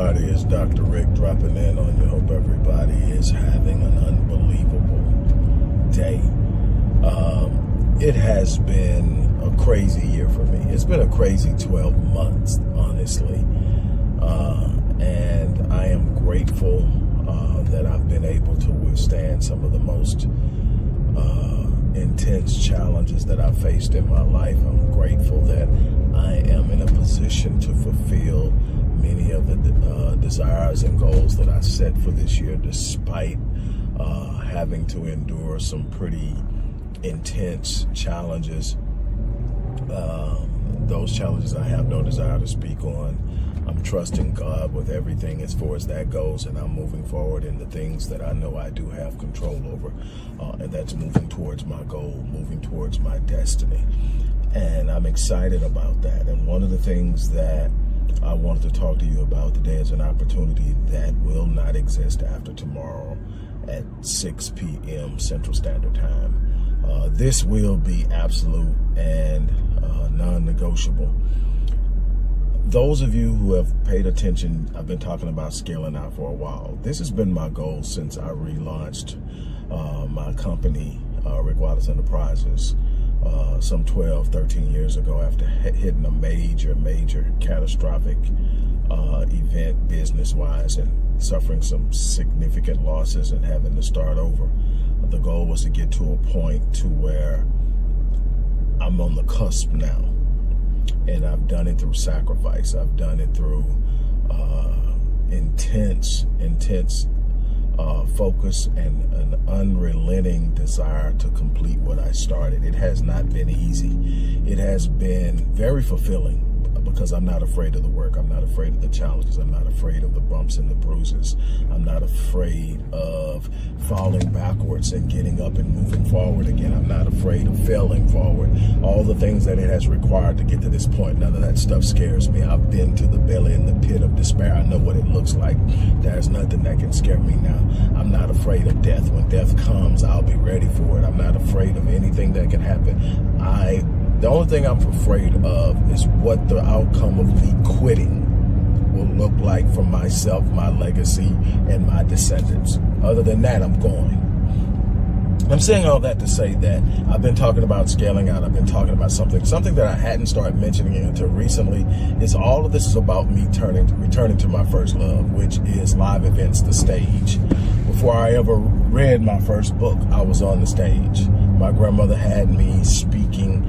everybody? It's Dr. Rick dropping in on you. Hope everybody is having an unbelievable day. It has been a crazy year for me. It's been a crazy 12 months, honestly. And I am grateful that I've been able to withstand some of the most intense challenges that I've faced in my life. I'm grateful that I am in a position to fulfill many of the desires and goals that I set for this year, despite having to endure some pretty intense challenges. Those challenges I have no desire to speak on. I'm trusting God with everything as far as that goes, and I'm moving forward in the things that I know I do have control over, and that's moving towards my goal, moving towards my destiny. And I'm excited about that. And one of the things that I wanted to talk to you about today is an opportunity that will not exist after tomorrow at 6 p.m. Central Standard Time. This will be absolute and non-negotiable. Those of you who have paid attention, I've been talking about scaling out for a while. This has been my goal since I relaunched my company, Rick Wallace Enterprises, some 12, 13 years ago, after hitting a major catastrophic event business-wise and suffering some significant losses and having to start over. The goal was to get to a point to where I'm on the cusp now. And I've done it through sacrifice. I've done it through intense focus and an unrelenting desire to complete what I started. It has not been easy. It has been very fulfilling because I'm not afraid of the work. I'm not afraid of the challenges. I'm not afraid of the bumps and the bruises. I'm not afraid of falling backwards and getting up and moving forward again. I'm not afraid of failing forward. All the things that it has required to get to this point, none of that stuff scares me. I've been to the belly and the pit of despair. I know what it looks like. There's nothing that can scare me now. I'm not afraid of death. When death comes, I'll be ready for it. I'm not afraid of anything that can happen. The only thing I'm afraid of is what the outcome of me quitting will look like for myself, my legacy, and my descendants. Other than that, I'm going. I'm saying all that to say that I've been talking about scaling out. I've been talking about something that I hadn't started mentioning until recently. Is all of this is about me returning to my first love, which is live events, the stage. Before I ever read my first book, I was on the stage. My grandmother had me speaking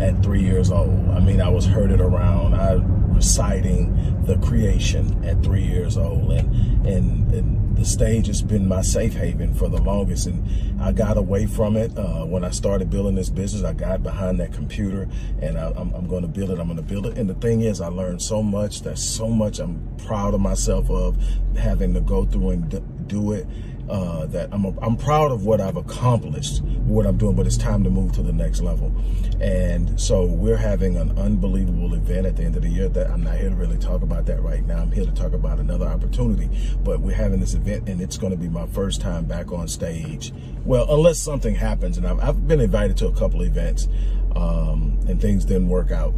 at 3 years old. I mean, I was herded around. I reciting the creation at 3 years old, and the stage has been my safe haven for the longest. And I got away from it when I started building this business. I got behind that computer, and I'm going to build it. I'm going to build it. And the thing is, I learned so much. There's so much I'm proud of myself of having to go through and do it. That I'm proud of what I've accomplished, what I'm doing, but it's time to move to the next level. And so we're having an unbelievable event at the end of the year that I'm not here to really talk about that right now. I'm here to talk about another opportunity, but we're having this event and it's going to be my first time back on stage. Well, unless something happens, and I've been invited to a couple events and things didn't work out.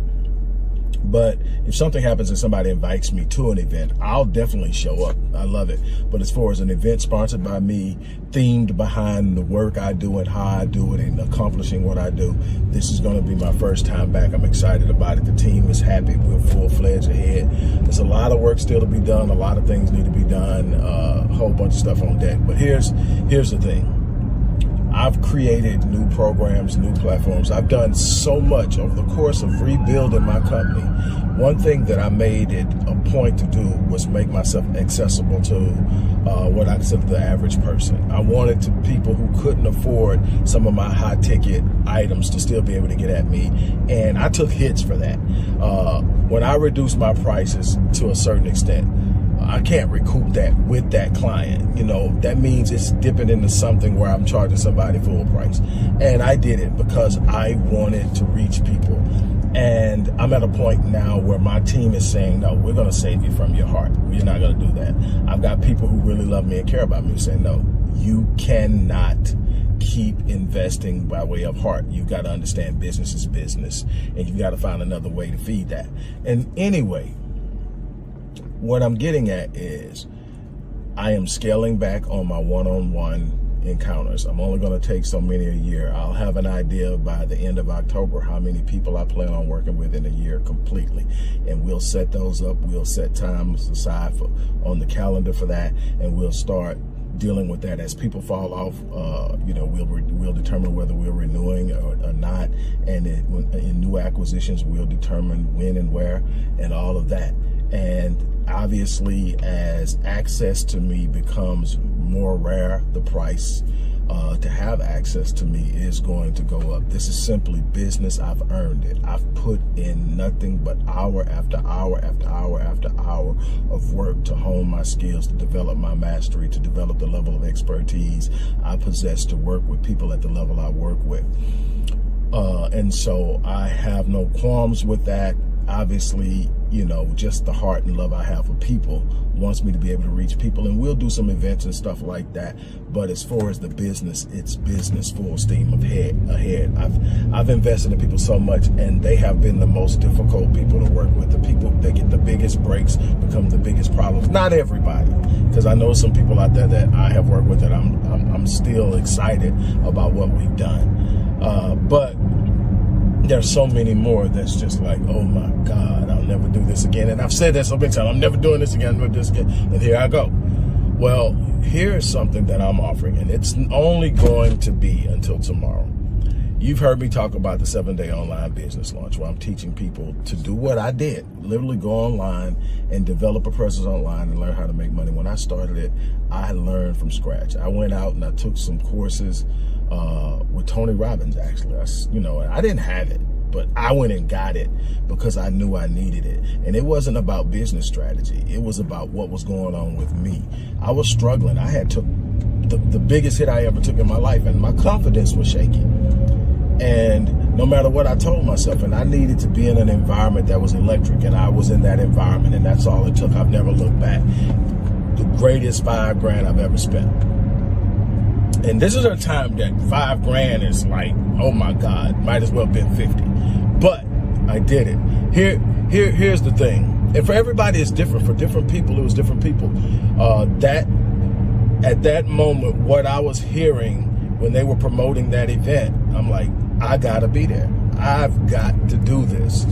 But if something happens and somebody invites me to an event, I'll definitely show up. I love it. But as far as an event sponsored by me, themed behind the work I do and how I do it and accomplishing what I do, this is going to be my first time back. I'm excited about it. The team is happy. We're full-fledged ahead. There's a lot of work still to be done. A lot of things need to be done. A whole bunch of stuff on deck. But here's the thing. I've created new programs, new platforms. I've done so much over the course of rebuilding my company. One thing that I made it a point to do was make myself accessible to what I consider the average person. I wanted to people who couldn't afford some of my high ticket items to still be able to get at me. And I took hits for that. When I reduced my prices to a certain extent, I can't recoup that with that client. You know, that means it's dipping into something where I'm charging somebody full price. And I did it because I wanted to reach people. And I'm at a point now where my team is saying, no, we're going to save you from your heart. You're not going to do that. I've got people who really love me and care about me saying, no, you cannot keep investing by way of heart. You've got to understand business is business, and you've got to find another way to feed that. And anyway, what I'm getting at is I am scaling back on my one-on-one encounters. I'm only going to take so many a year. I'll have an idea by the end of October how many people I plan on working with in a year completely, and we'll set those up. We'll set times aside on the calendar for that, and we'll start dealing with that as people fall off. We'll determine whether we're renewing or not, and in new acquisitions we'll determine when and where and all of that. And obviously, as access to me becomes more rare, the price to have access to me is going to go up. This is simply business. I've earned it. I've put in nothing but hour after hour after hour after hour of work to hone my skills, to develop my mastery, to develop the level of expertise I possess to work with people at the level I work with. And so I have no qualms with that. Obviously, just the heart and love I have for people wants me to be able to reach people, and we'll do some events and stuff like that. But as far as the business, it's business full steam ahead. I've invested in people so much, and they have been the most difficult people to work with. The people that get the biggest breaks become the biggest problems. Not everybody, because I know some people out there that I have worked with that I'm still excited about what we've done. But there's so many more that's just like, oh my God, I'll never do this again. And I've said that so many times, I'm never doing this again, and here I go. Well, here's something that I'm offering, and it's only going to be until tomorrow. You've heard me talk about the 7-day online business launch, where I'm teaching people to do what I did, literally go online and develop a presence online and learn how to make money. When I started it, I learned from scratch. I went out and I took some courses with Tony Robbins, actually. I didn't have it, but I went and got it because I knew I needed it. And it wasn't about business strategy. It was about what was going on with me. I was struggling. I had took the biggest hit I ever took in my life, and my confidence was shaking. And no matter what I told myself, and I needed to be in an environment that was electric, and I was in that environment, and that's all it took. I've never looked back. The greatest $5,000 I've ever spent. And this is a time that $5,000 is like, oh my God, might as well have been 50. But I did it. Here's the thing. And for everybody, it's different. For different people, it was different people. That at that moment, what I was hearing when they were promoting that event, I'm like, I gotta be there. I've got to do this.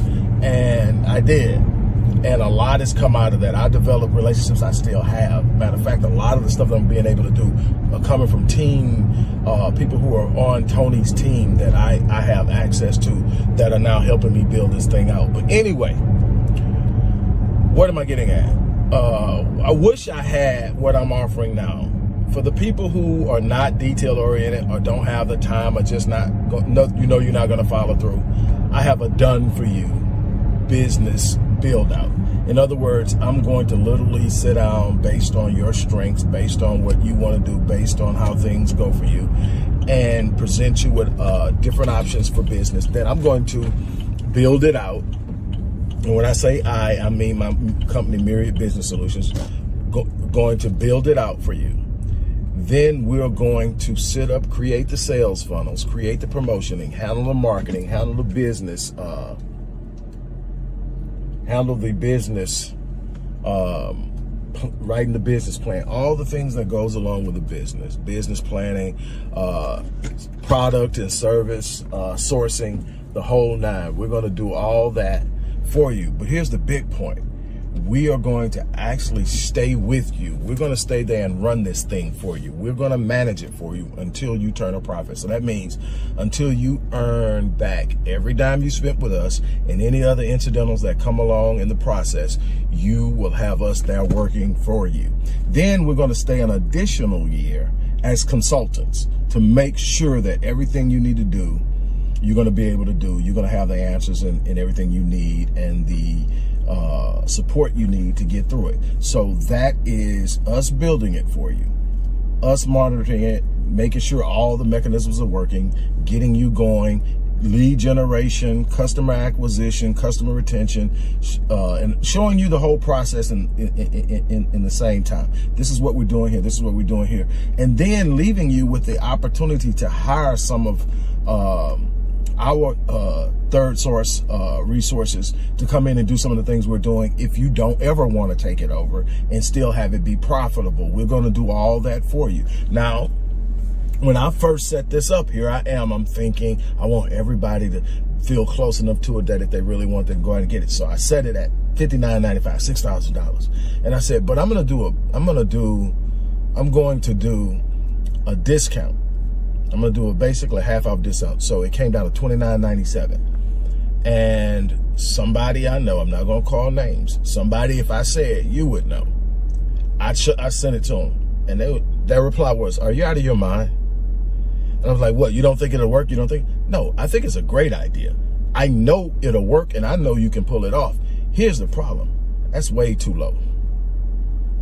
And I did. And a lot has come out of that. I developed relationships I still have. Matter of fact, a lot of the stuff that I'm being able to do are coming from people who are on Tony's team that I have access to that are now helping me build this thing out. But anyway, what am I getting at? I wish I had what I'm offering now. For the people who are not detail oriented or don't have the time or just not, you're not going to follow through, I have a done for you business build out. In other words, I'm going to literally sit down based on your strengths, based on what you want to do, based on how things go for you, and present you with different options for business. Then I'm going to build it out. And when I say I mean my company, Myriad Business Solutions, going to build it out for you. Then we're going to sit up, create the sales funnels, create the promotioning, handle the marketing, handle the business, writing the business plan, all the things that goes along with the business planning, product and service, sourcing, the whole nine. We're going to do all that for you. But here's the big point. We are going to actually stay with you. We're going to stay there and run this thing for you. We're going to manage it for you until you turn a profit. So that means until you earn back every dime you spent with us and any other incidentals that come along in the process, you will have us there working for you. Then we're going to stay an additional year as consultants to make sure that everything you need to do, you're going to be able to do. You're going to have the answers and everything you need and the support you need to get through it. So that is us building it for you, us monitoring it, making sure all the mechanisms are working, getting you going, lead generation, customer acquisition, customer retention, and showing you the whole process in the same time. This is what we're doing here. This is what we're doing here. And then leaving you with the opportunity to hire some of our third source resources to come in and do some of the things we're doing. If you don't ever want to take it over and still have it be profitable, we're going to do all that for you. Now, when I first set this up, here I am, I'm thinking I want everybody to feel close enough to it that if they really want to go ahead and get it. So I set it at $59.95, $6,000. And I said, but I'm going to do a discount. I'm going to do a basically half off discount. So it came down to $29.97. And somebody I know, I'm not going to call names, somebody, if I said, you would know. I sent it to them. And their reply was, are you out of your mind? And I was like, what, you don't think it'll work? You don't think? No, I think it's a great idea. I know it'll work and I know you can pull it off. Here's the problem. That's way too low.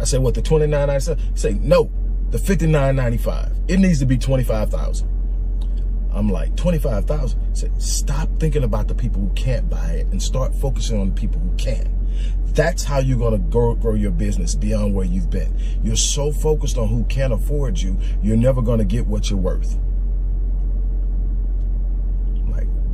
I said, what, the $29.97? Say, no, the $59.95. It needs to be $25,000. I'm like, $25,000? Say, stop thinking about the people who can't buy it and start focusing on the people who can. That's how you're going to grow your business beyond where you've been. You're so focused on who can afford you, you're never going to get what you're worth.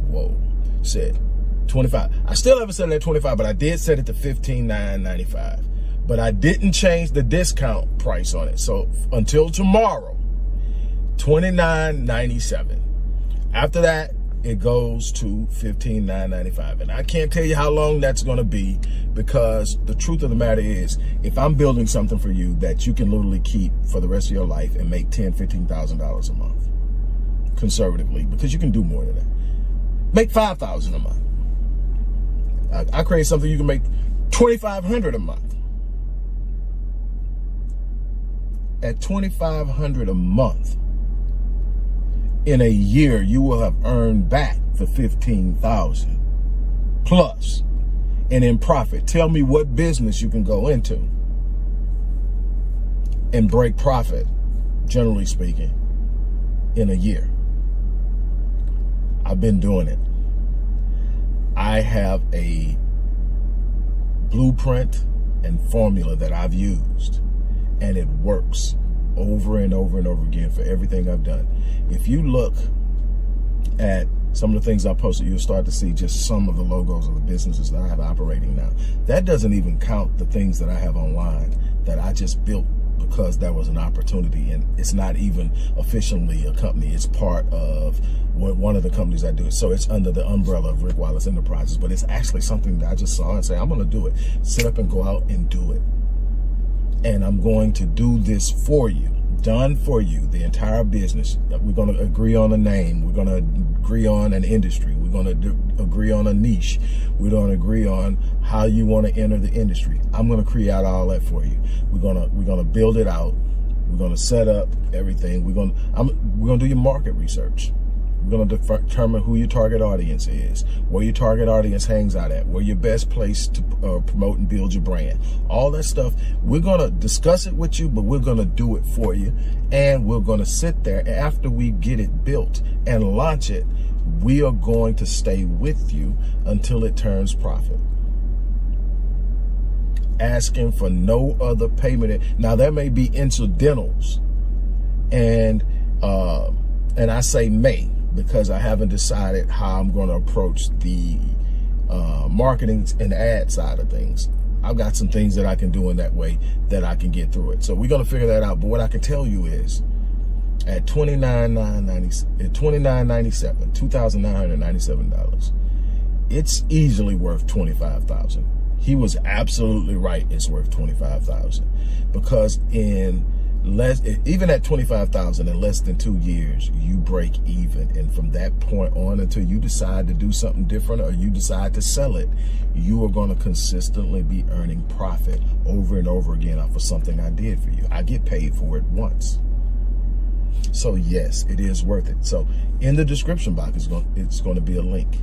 Whoa, said 25. I still haven't set it at 25, but I did set it to $15,995. But I didn't change the discount price on it. So until tomorrow, $29.97. After that, it goes to $15,995. And I can't tell you how long that's going to be, because the truth of the matter is, if I'm building something for you that you can literally keep for the rest of your life and make $10,000, $15,000 a month, conservatively, because you can do more than that. Make $5,000 a month. I create something you can make $2,500 a month. At $2,500 a month, in a year, you will have earned back the $15,000 plus. And in profit, tell me what business you can go into and break profit, generally speaking, in a year. I've been doing it. I have a blueprint and formula that I've used, and it works over and over and over again for everything I've done. If you look at some of the things I posted, you'll start to see just some of the logos of the businesses that I have operating now. That doesn't even count the things that I have online that I just built because that was an opportunity, and it's not even officially a company. It's part of one of the companies I do. So it's under the umbrella of Rick Wallace Enterprises, but it's actually something that I just saw and say, I'm going to do it. Sit up and go out and do it. And I'm going to do this for you, done for you, the entire business. We're going to agree on a name. We're going to agree on an industry. We're going to agree on a niche. We're going to agree on how you want to enter the industry. I'm going to create all that for you. We're going to build it out. We're going to set up everything. We're going to do your market research. We're going to determine who your target audience is, where your target audience hangs out at, where your best place to promote and build your brand. All that stuff, we're going to discuss it with you, but we're going to do it for you. And we're going to sit there after we get it built and launch it. We are going to stay with you until it turns profit. Asking for no other payment. Now, there may be incidentals, and I say may, because I haven't decided how I'm going to approach the marketing and ad side of things. I've got some things that I can do in that way that I can get through it. So we're going to figure that out. But what I can tell you is, at $2,997, it's easily worth $25,000. He was absolutely right. It's worth $25,000, because even at $25,000 in less than 2 years, you break even. And from that point on, until you decide to do something different or you decide to sell it, you are going to consistently be earning profit over and over again off of something I did for you. I get paid for it once. So yes, it is worth it. So in the description box, it's going to be a link.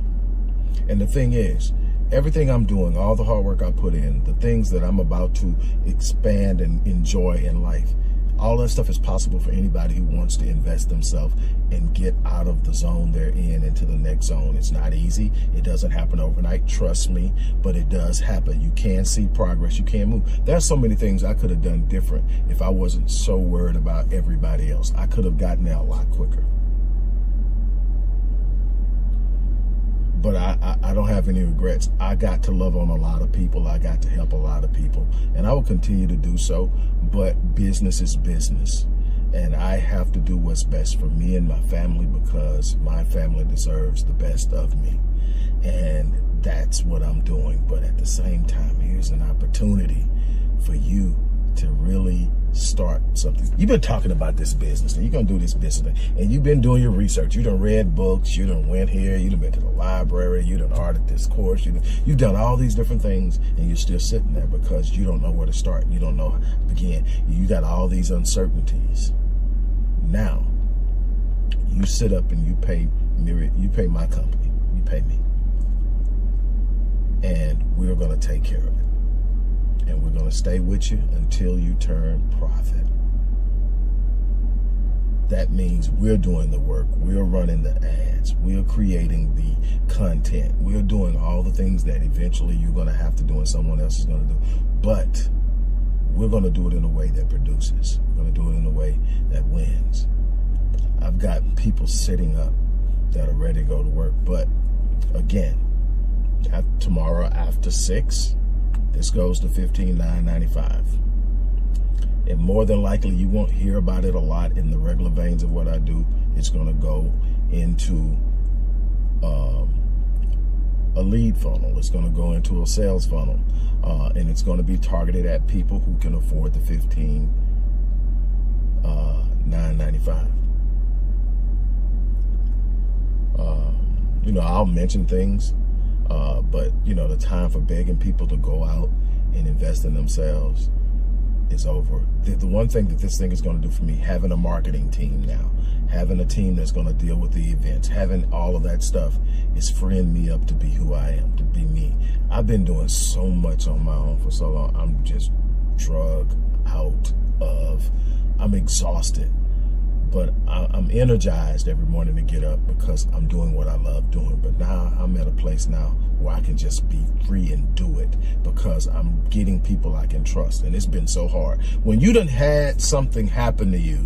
And the thing is, everything I'm doing, all the hard work I put in, the things that I'm about to expand and enjoy in life, all that stuff is possible for anybody who wants to invest themselves and get out of the zone they're in into the next zone. It's not easy. It doesn't happen overnight, trust me, but it does happen. You can see progress. You can move. There's so many things I could have done different if I wasn't so worried about everybody else. I could have gotten there a lot quicker. but I don't have any regrets. I got to love on a lot of people. I got to help a lot of people, and I will continue to do so. But business is business, and I have to do what's best for me and my family, because my family deserves the best of me. And that's what I'm doing. But at the same time, here's an opportunity for you to really start something. You've been talking about this business, and you're going to do this business, and you've been doing your research. You done read books. You done went here. You done been to the library. You done ordered this course. You've done all these different things, and you're still sitting there because you don't know where to start. You don't know how to begin. You got all these uncertainties. Now, you sit up and you pay my company. You pay me. And we're going to take care of it. And we're going to stay with you until you turn profit. That means we're doing the work. We're running the ads. We're creating the content. We're doing all the things that eventually you're going to have to do and someone else is going to do. But we're going to do it in a way that produces. We're going to do it in a way that wins. I've got people sitting up that are ready to go to work. But again, tomorrow after 6, this goes to $15,995. And more than likely, you won't hear about it a lot in the regular veins of what I do. It's going to go into a lead funnel. It's going to go into a sales funnel. And it's going to be targeted at people who can afford the $15,995. I'll mention things. But, the time for begging people to go out and invest in themselves is over. The one thing that this thing is going to do for me, having a marketing team now, having a team that's going to deal with the events, having all of that stuff is freeing me up to be who I am, to be me. I've been doing so much on my own for so long. I'm just drug out of, I'm exhausted. But I'm energized every morning to get up because I'm doing what I love doing. But now I'm at a place now where I can just be free and do it because I'm getting people I can trust. And it's been so hard. When you done had something happen to you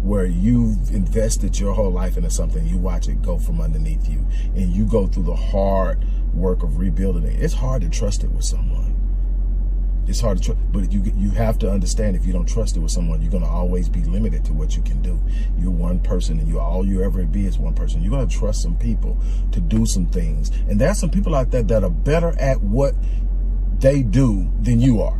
where you've invested your whole life into something, you watch it go from underneath you, and you go through the hard work of rebuilding it, it's hard to trust it with someone. It's hard to trust, but you have to understand, if you don't trust it with someone, you're going to always be limited to what you can do. You're one person, and all you ever be is one person. You're going to trust some people to do some things. And there's some people out there that are better at what they do than you are.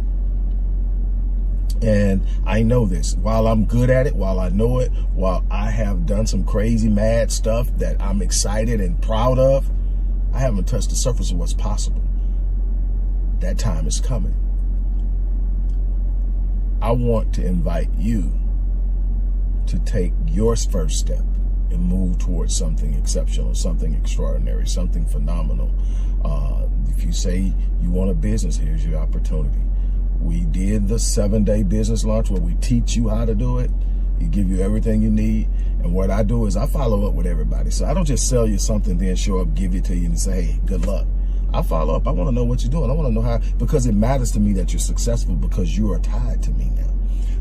And I know this. While I'm good at it, while I know it, while I have done some crazy, mad stuff that I'm excited and proud of, I haven't touched the surface of what's possible. That time is coming. I want to invite you to take your first step and move towards something exceptional, something extraordinary, something phenomenal. If you say you want a business, here's your opportunity. We did the 7-day business launch where we teach you how to do it. We give you everything you need. And what I do is I follow up with everybody. So I don't just sell you something, then show up, give it to you and say, hey, good luck. I follow up. I want to know what you're doing. I want to know how, because it matters to me that you're successful because you are tied to me now.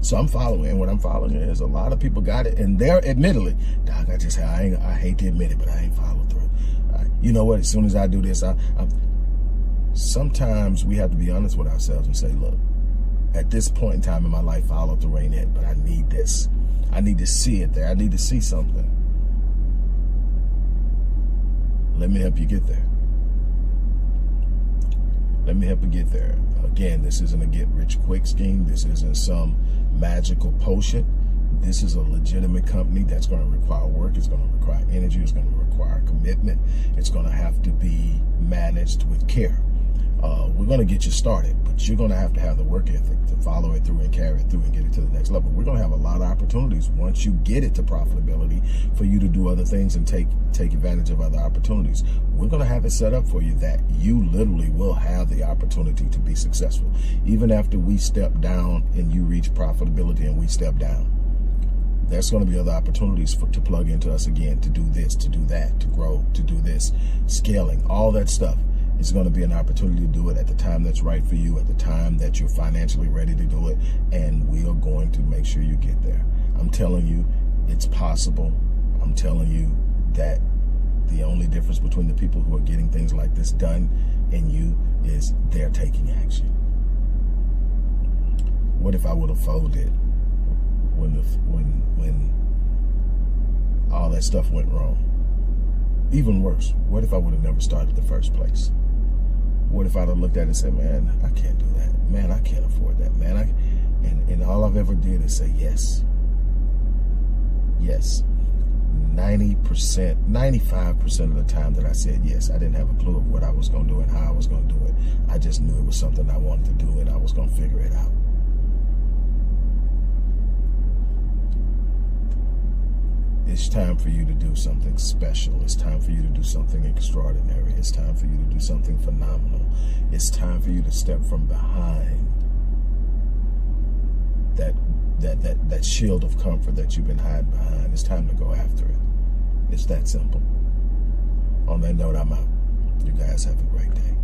So I'm following, and what I'm following is a lot of people got it, and they're admittedly, Doc, I hate to admit it, but I ain't followed through. You know what? As soon as I do this, sometimes we have to be honest with ourselves and say, look, at this point in time in my life, follow through ain't it, but I need this. I need to see it there. I need to see something. Let me help you get there. Let me help you get there. Again, this isn't a get-rich-quick scheme. This isn't some magical potion. This is a legitimate company that's going to require work. It's going to require energy. It's going to require commitment. It's going to have to be managed with care. We're going to get you started, but you're going to have the work ethic to follow it through and carry it through and get it to the next level. We're going to have a lot of opportunities once you get it to profitability for you to do other things and take advantage of other opportunities. We're going to have it set up for you that you literally will have the opportunity to be successful. Even after we step down and you reach profitability and we step down, there's going to be other opportunities to plug into us again, to do this, to do that, to grow, to do this, scaling, all that stuff. It's going to be an opportunity to do it at the time that's right for you, at the time that you're financially ready to do it, and we are going to make sure you get there. I'm telling you, it's possible. I'm telling you that The only difference between the people who are getting things like this done and you is they're taking action. What if I would have folded when all that stuff went wrong? Even worse, what if I would have never started in the first place? What if I'd have looked at it and said, man, I can't do that. Man, I can't afford that. Man, and all I've ever did is say yes. Yes. 90%, 95% of the time that I said yes, I didn't have a clue of what I was going to do and how I was going to do it. I just knew it was something I wanted to do and I was going to figure it out. It's time for you to do something special. It's time for you to do something extraordinary. It's time for you to do something phenomenal. It's time for you to step from behind that shield of comfort that you've been hiding behind. It's time to go after it. It's that simple. On that note, I'm out. You guys have a great day.